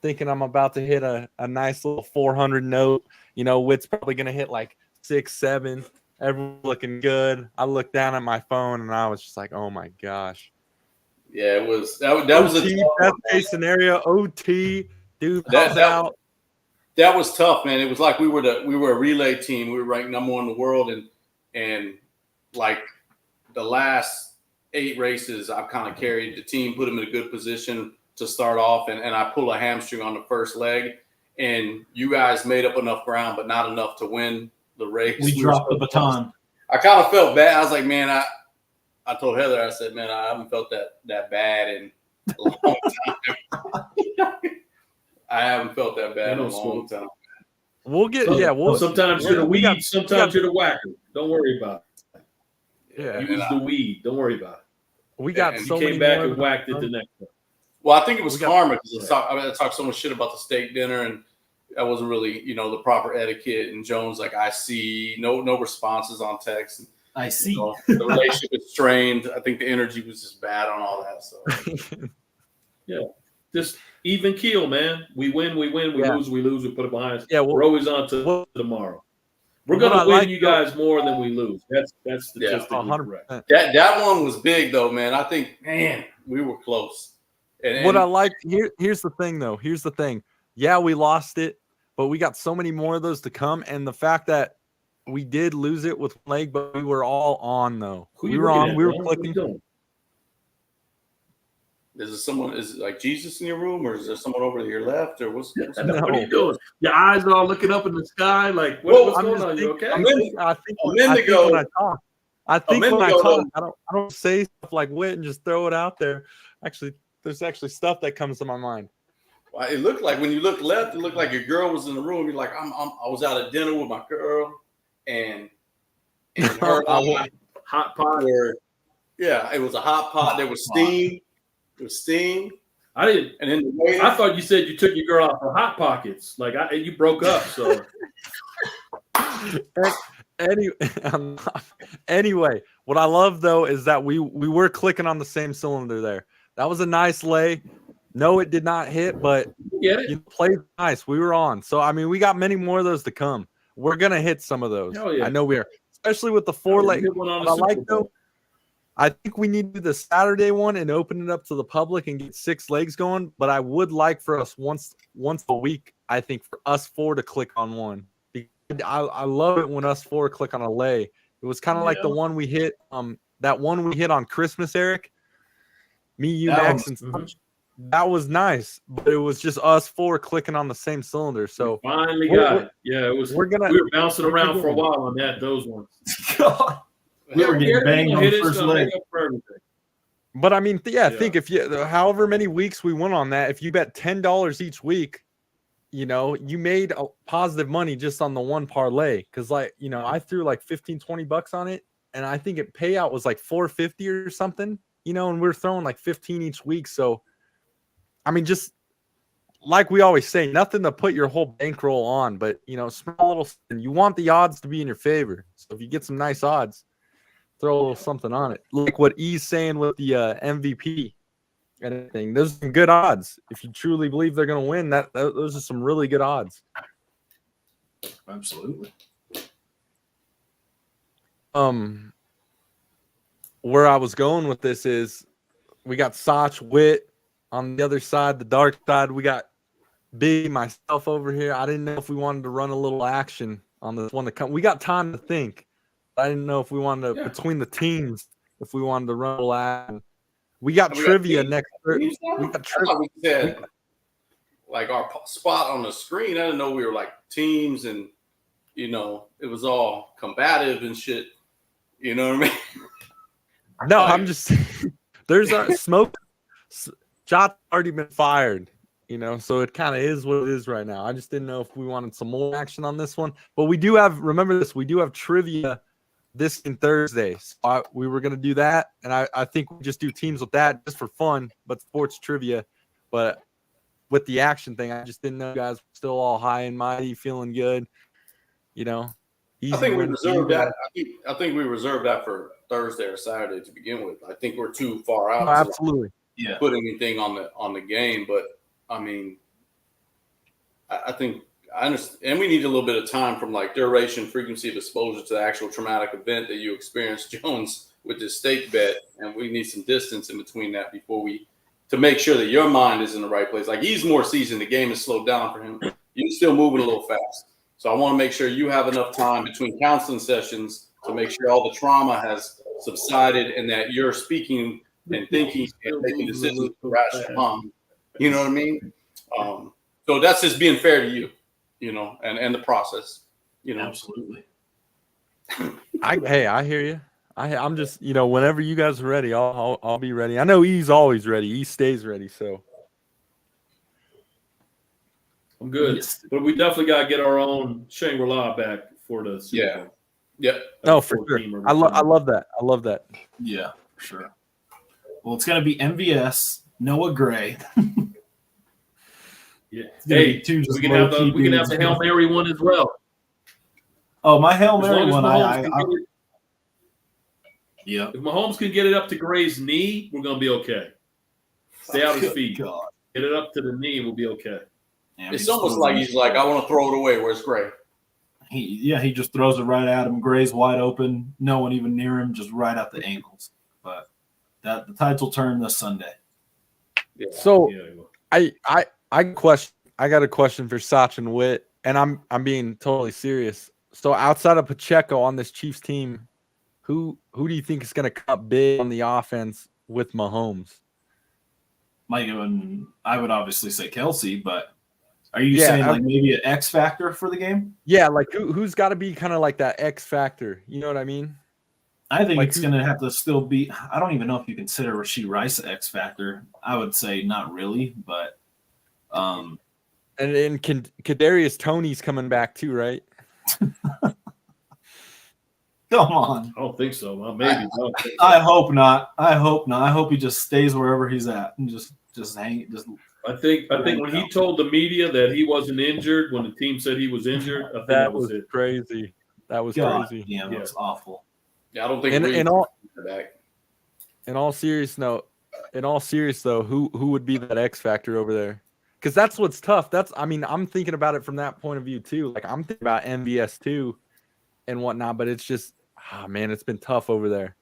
Thinking I'm about to hit a nice little 400 note. Witt's probably going to hit like 6, 7. Everyone's looking good. I looked down at my phone and I was just like, oh my gosh. Yeah, it was that was a best case scenario. OT, dude. That was tough, man. It was like we were a relay team. We were ranked number 1 in the world, and like the last 8 races, I've kind of carried the team, put them in a good position to start off, and I pull a hamstring on the first leg, and you guys made up enough ground, but not enough to win the race. We dropped the baton. I kind of felt bad. I was like, man, I told Heather, I said, man, I haven't felt that bad in a long time. I haven't felt that bad in a long time. We'll get sometimes you're the weed, sometimes you're the whacker. Don't worry about it. Yeah. You was the weed. Don't worry about it. We got and so you many came back more and whacked it the next one. Well, I think it was karma because I talked so much shit about the steak dinner, and that wasn't really, the proper etiquette. And Jones, like, I see no responses on text. And, I see. The relationship is strained. I think the energy was just bad on all that. So yeah, just even keel, man. We win, we lose, we put it behind us. Yeah, we're always on to tomorrow. We're gonna win you guys more than we lose. That's statistically 100%. That one was big though, man. I think, man, we were close. And what I like here's the thing though. Here's the thing. Yeah, we lost it, but we got so many more of those to come. And the fact that we did lose it with one leg, but we were all on though. We were on. We were clicking. Is it like Jesus in your room, or is there someone over to your left, or what's what are you doing? Your eyes are all looking up in the sky, like what's going on? You okay? I think when I talk, I don't say stuff like "wit" and just throw it out there. Actually, there's actually stuff that comes to my mind. Well, it looked like when you looked left, it looked like your girl was in the room. You're like, I was out at dinner with my girl, and her hot pot. Yeah, it was a hot pot. There was steam. It was steam. I didn't. And then I thought you said you took your girl out for Hot Pockets. Like you broke up. So anyway, what I love though is that we were clicking on the same cylinder there. That was a nice lay. No, it did not hit, but you played nice. We were on. So I mean, we got many more of those to come. We're gonna hit some of those. Yeah. I know we are, especially with the 4 leg. What I like though. I think we need to do the Saturday one and open it up to the public and get 6 legs going. But I would like for us once a week, I think, for us 4 to click on one. I love it when us 4 click on a lay. It was kind of like the one we hit, that one we hit on Christmas, Eric. Me, you, Max, and that was nice. But it was just us 4 clicking on the same cylinder. So we finally got it. Yeah, it was. We were bouncing around for a while on those ones. God. We were getting banged on the first leg. But I mean, Yeah. think if you, however many weeks we went on that, if you bet $10 each week, you know, you made a positive money just on the one parlay. Cause like, you know, I threw like 15, 20 bucks on it. And I think it payout was like 450 or something, you know, and we're throwing like 15 each week. So, I mean, just like we always say, nothing to put your whole bankroll on, but you know, small little, you want the odds to be in your favor. So if you get some nice odds, throw a little something on it. Like what E's saying with the MVP and everything. Those are some good odds. If you truly believe they're going to win, those are some really good odds. Absolutely. Where I was going with this is we got Sach, Witt on the other side, the dark side. We got B, myself over here. I didn't know if we wanted to run a little action on this one to come. We got time to think. I didn't know if we wanted to, between the teams, if we wanted to run a little action. We got trivia next. We got trivia. We said like our spot on the screen. I didn't know we were like teams, and you know it was all combative and shit. You know what I mean? No, I'm just there's a smoke. Shot's already been fired. You know, so it kind of is what it is right now. I just didn't know if we wanted some more action on this one, but we do have. Remember this: we do have trivia this in Thursday. So we were going to do that, and I think we just do teams with that just for fun, but sports trivia. But with the action thing, I just didn't know you guys were still all high and mighty, feeling good. You know, I think we reserved that. I think we reserved that for Thursday or Saturday to begin with. I think we're too far out. Oh, absolutely. To put anything on the game, but I mean, I think I understand, and we need a little bit of time from like duration, frequency of exposure to the actual traumatic event that you experienced, Jones, with this stake bet, and we need some distance in between that before to make sure that your mind is in the right place. Like he's more seasoned, the game has slowed down for him. You're still moving a little fast, so I want to make sure you have enough time between counseling sessions to make sure all the trauma has subsided and that you're speaking and thinking and making decisions with rational mind. You know what I mean? So that's just being fair to you, you know, and the process, you know. Absolutely. I hear you. I'm just, you know, whenever you guys are ready, I'll be ready. I know he's always ready. He stays ready. So I'm good, but we definitely got to get our own Shangri-La back for the Super Bowl. Yeah. No, for sure. I love that. I love that. Yeah, for sure. Well, it's going to be MVS, Noah Gray. Yeah. Hey, we can have the Hail Mary one as well. Oh, my Hail Mary one. Yeah. If Mahomes can get it up to Gray's knee, we're going to be okay. Stay out of his feet. God. Get it up to the knee, we'll be okay. Yeah, it's almost like he's like, I want to throw it away. Where's Gray? He just throws it right at him. Gray's wide open. No one even near him, just right at the ankles. But the tides will turn this Sunday. Yeah. So I got a question for Sach and Witt, and I'm being totally serious. So outside of Pacheco on this Chiefs team, who do you think is going to cut big on the offense with Mahomes? I would obviously say Kelsey, but are you saying like maybe an X factor for the game? Yeah, like who's got to be kind of like that X factor? You know what I mean? I think it's going to have to still be. I don't even know if you consider Rashee Rice an X factor. I would say not really, but. And Kadarius Toney's coming back too, right? Come on. I don't think so. Well, maybe. I hope not. I hope he just stays wherever he's at and just hang. I think when he told the media that he wasn't injured, when the team said he was injured, I think that was it. Crazy. That was crazy. Yeah, that was awful. Yeah, I don't think. In all serious though, who would be that X factor over there? Because that's what's tough. I'm thinking about it from that point of view too. Like I'm thinking about MVS too, and whatnot. But it's just, it's been tough over there.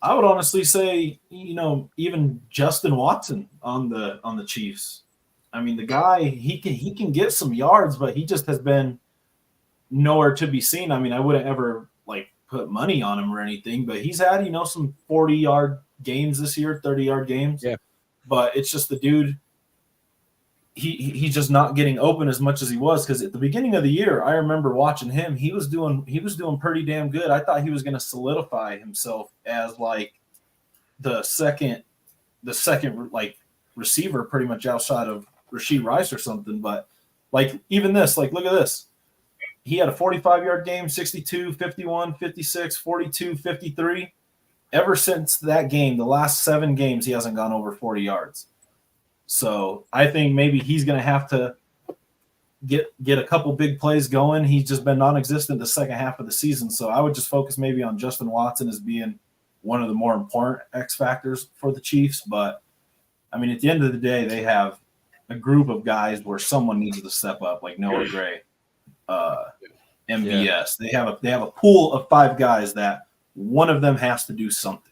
I would honestly say, even Justin Watson on the Chiefs. I mean, the guy he can get some yards, but he just has been nowhere to be seen. I mean, I wouldn't ever put money on him or anything, but he's had some 40-yard games this year, 30-yard games. Yeah, but it's just the dude. He's just not getting open as much as he was, because at the beginning of the year, I remember watching him. He was doing pretty damn good. I thought he was going to solidify himself as the second like receiver pretty much outside of Rashee Rice or something. But like even this, like look at this. He had a 45-yard game, 62, 51, 56, 42, 53. Ever since that game, the last 7 games, he hasn't gone over 40 yards. So I think maybe he's going to have to get a couple big plays going. He's just been non-existent the second half of the season. So I would just focus maybe on Justin Watson as being one of the more important X factors for the Chiefs. But, I mean, at the end of the day, they have a group of guys where someone needs to step up, like Noah Gray, MVS. Yeah. They have a pool of 5 guys that one of them has to do something.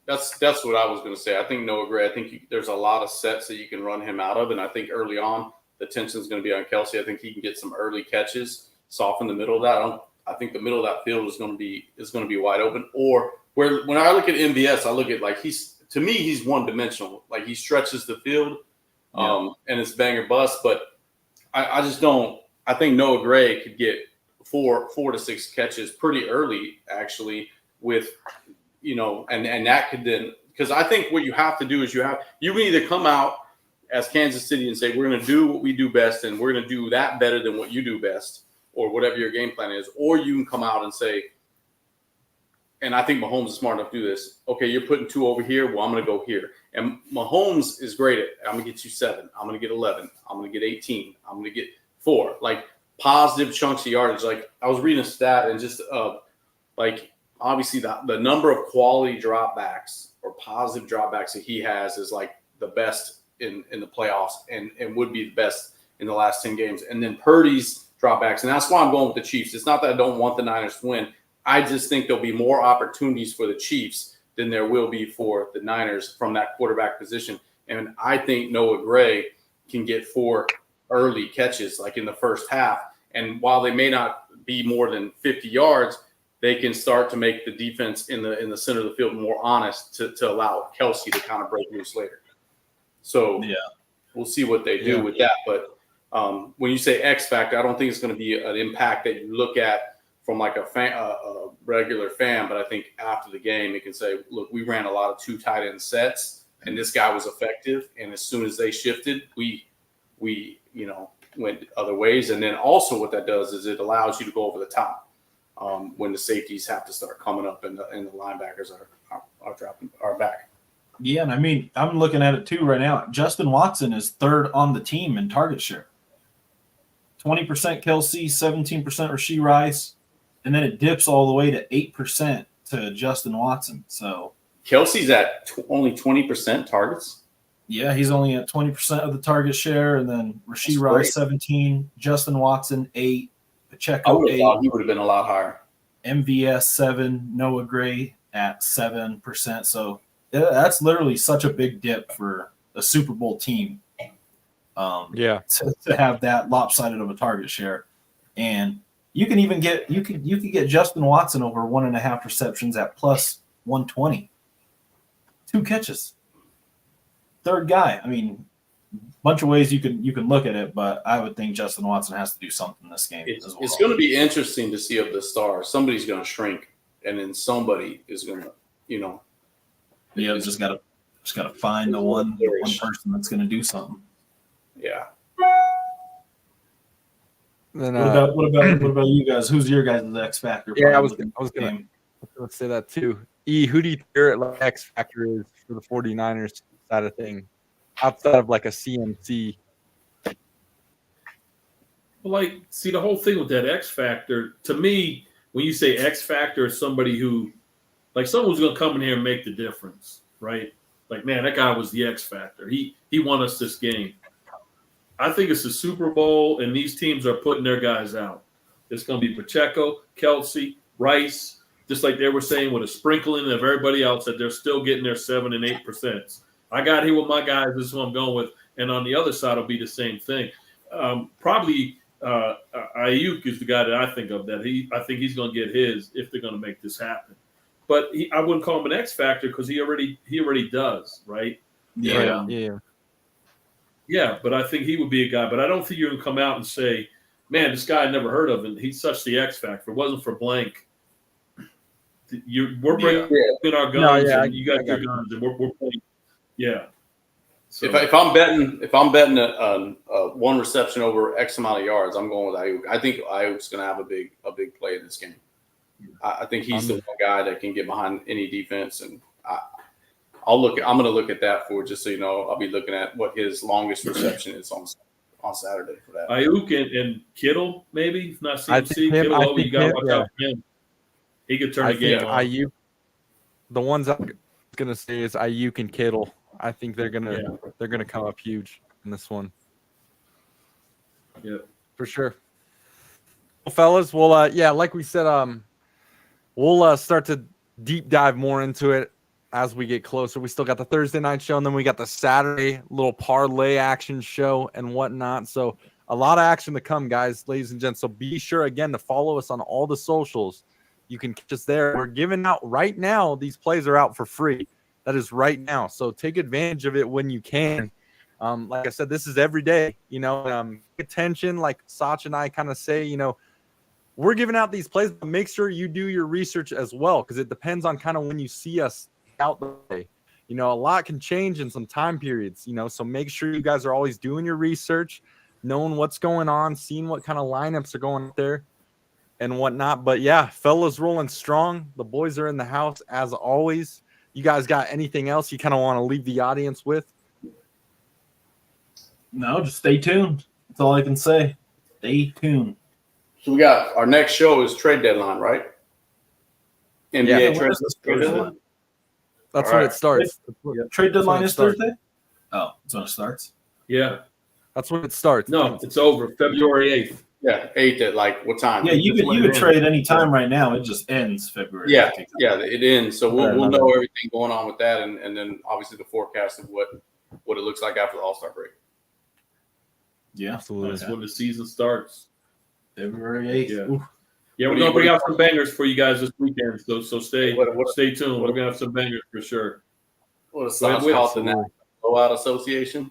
That's what I was going to say. I think Noah Gray. I think there's a lot of sets that you can run him out of, and I think early on the tension is going to be on Kelce. I think he can get some early catches, soften the middle of that. I think the middle of that field is going to be wide open. Or when I look at MVS, I look at like he's one dimensional. Like he stretches the field, and it's bang or bust. But I just don't. I think Noah Gray could get 4 to 6 catches pretty early, actually, with. And that could then, because I think what you have to do is you can either come out as Kansas City and say, we're going to do what we do best and we're going to do that better than what you do best, or whatever your game plan is, or you can come out and say, and I think Mahomes is smart enough to do this. Okay, you're putting 2 over here. Well, I'm going to go here. And Mahomes is great at, I'm going to get you 7. I'm going to get 11. I'm going to get 18. I'm going to get 4. Like positive chunks of yardage. Like I was reading a stat and just obviously the number of quality dropbacks or positive dropbacks that he has is like the best in the playoffs and would be the best in the last 10 games. And then Purdy's dropbacks. And that's why I'm going with the Chiefs. It's not that I don't want the Niners to win. I just think there'll be more opportunities for the Chiefs than there will be for the Niners from that quarterback position. And I think Noah Gray can get 4 early catches like in the first half. And while they may not be more than 50 yards, they can start to make the defense in the center of the field more honest to allow Kelce to kind of break loose later. So we'll see what they do with that. But when you say X factor, I don't think it's going to be an impact that you look at from like a regular fan. But I think after the game, it can say, look, we ran a lot of 2 tight end sets, and this guy was effective. And as soon as they shifted, we went other ways. And then also what that does is it allows you to go over the top. When the safeties have to start coming up and the linebackers are back. Yeah, and I mean, I'm looking at it too right now. Justin Watson is 3rd on the team in target share. 20% Kelce, 17% Rashee Rice, and then it dips all the way to 8% to Justin Watson. So Kelce's at only 20% targets. Yeah, he's only at 20% of the target share, and then Rashee Rice 17, Justin Watson 8. Pacheco 8. He would have been a lot higher. MVS 7, Noah Gray at 7%. So that's literally such a big dip for a Super Bowl team. To have that lopsided of a target share, and you can even get you could get Justin Watson over 1.5 receptions at plus 120. 2 catches. 3rd guy. I mean, bunch of ways you can look at it, but I would think Justin Watson has to do something this game as well. It's going to be interesting to see of the stars. Somebody's going to shrink, and then somebody is going to, just gotta find the one person that's going to do something. Yeah. Then, what about you guys? Who's your guys' X factor? Yeah, I was going to say that too. Who do you think like X factor is for the 49ers side of thing? Outside of like a CMC. Well, the whole thing with that X factor, to me, when you say X factor is somebody who, like someone's going to come in here and make the difference, right? Like, man, that guy was the X factor. He won us this game. I think it's the Super Bowl, and these teams are putting their guys out. It's going to be Pacheco, Kelce, Rice, just like they were saying with a sprinkling of everybody else that they're still getting their 7 and 8%. I got here with my guys. This is who I'm going with. And on the other side, it'll be the same thing. Probably Ayuk is the guy that I think of that. I think he's going to get his if they're going to make this happen. But I wouldn't call him an X factor because he already does, right? Yeah. Yeah, but I think he would be a guy. But I don't think you're going to come out and say, man, this guy I never heard of, and he's such the X factor. If it wasn't for blank, we're bringing our guns, No, yeah, and you got I your got guns, and we're playing. Yeah. So, If I'm betting a one reception over X amount of yards, I'm going with Ayuk. I think Ayuk's going to have a big play in this game. I think he's the one guy that can get behind any defense, and I'm going to look at that for just so you know. I'll be looking at what his longest reception is on Saturday for that. Ayuk and Kittle, maybe not CMC. I think him- Kittle, I think you got to him, watch yeah. out for him. He could turn I the game think on. Ayuk. The ones I'm gonna say is Ayuk and Kittle. I think they're gonna come up huge in this one. Yeah. For sure. Well, fellas, well, like we said, we'll start to deep dive more into it as we get closer. We still got the Thursday night show, and then we got the Saturday little parlay action show and whatnot. So a lot of action to come, guys, ladies and gents. So be sure again to follow us on all the socials. You can catch us there. We're giving out right now. These plays are out for free. That is right now. So take advantage of it when you can. Like I said, this is every day. Pay attention. Like Sach and I kind of say, we're giving out these plays, but make sure you do your research as well, because it depends on kind of when you see us out the way. A lot can change in some time periods. So make sure you guys are always doing your research, knowing what's going on, seeing what kind of lineups are going out there and whatnot. But yeah, fellas rolling strong. The boys are in the house as always. You guys got anything else you kind of want to leave the audience with? No, just stay tuned. That's all I can say. Stay tuned. So we got our next show is trade deadline, right? NBA Yeah, trade Thursday? deadline. That's All when right. it starts. Trade deadline when it is starts. Thursday? Oh, it's when it starts. Yeah. That's when it starts. No, it's over. February 8th. Yeah, 8th at like what time? Yeah, you That's could when you it could ends. trade any time right now. It just ends February. Yeah, 15th. yeah, it ends. So we'll Another know one. everything going on with that, and then obviously the forecast of what it looks like after the All-Star break. Yeah, Absolutely. That's when the season starts. February 8th. Yeah. Oof. Yeah, What we're do you- gonna bring out some bangers for you guys this weekend. So stay What- stay tuned. We're gonna have some bangers for sure. What is Wait, it wait, called? The absolutely. National Blowout Association?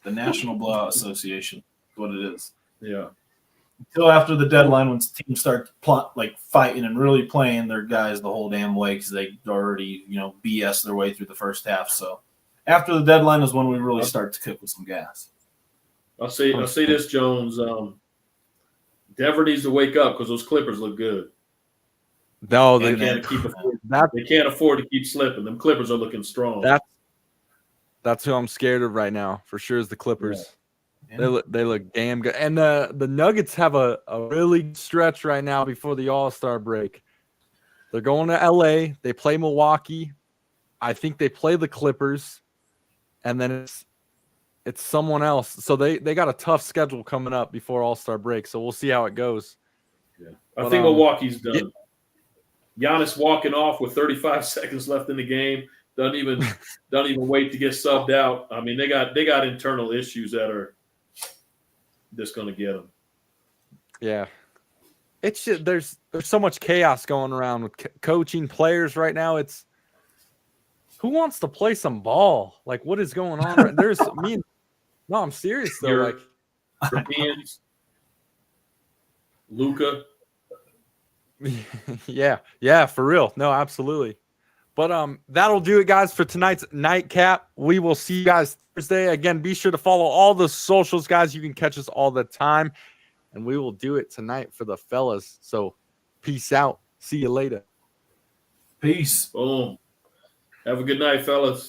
The National Blowout Association. That's what it is. Yeah. Until after the deadline, when teams start fighting and really playing their guys the whole damn way because they already BS their way through the first half. So after the deadline is when we really start to cook with some gas. I'll say this, Jones. Denver needs to wake up because those Clippers look good. No, They And they, can't keep afford, that, they can't afford to keep slipping. Them Clippers are looking strong. that's who I'm scared of right now, for sure, is the Clippers. Yeah. They look damn good. And the Nuggets have a really good stretch right now before the All-Star break. They're going to LA. They play Milwaukee. I think they play the Clippers. And then it's someone else. So they got a tough schedule coming up before All-Star break. So we'll see how it goes. I But, think Milwaukee's done. Giannis walking off with 35 seconds left in the game. Doesn't even wait to get subbed out. I mean, they got internal issues that are just going to get them. Yeah. It's just, there's so much chaos going around with coaching players right now. It's who wants to play some ball? Like, what is going on? There's me. No, I'm serious though. You're- Like, Europeans, Luca. yeah, for real. No, absolutely. But that'll do it, guys, for tonight's nightcap. We will see you guys Thursday. Again, be sure to follow all the socials, guys. You can catch us all the time. And we will do it tonight for the fellas. So peace out. See you later. Peace. Boom. Have a good night, fellas.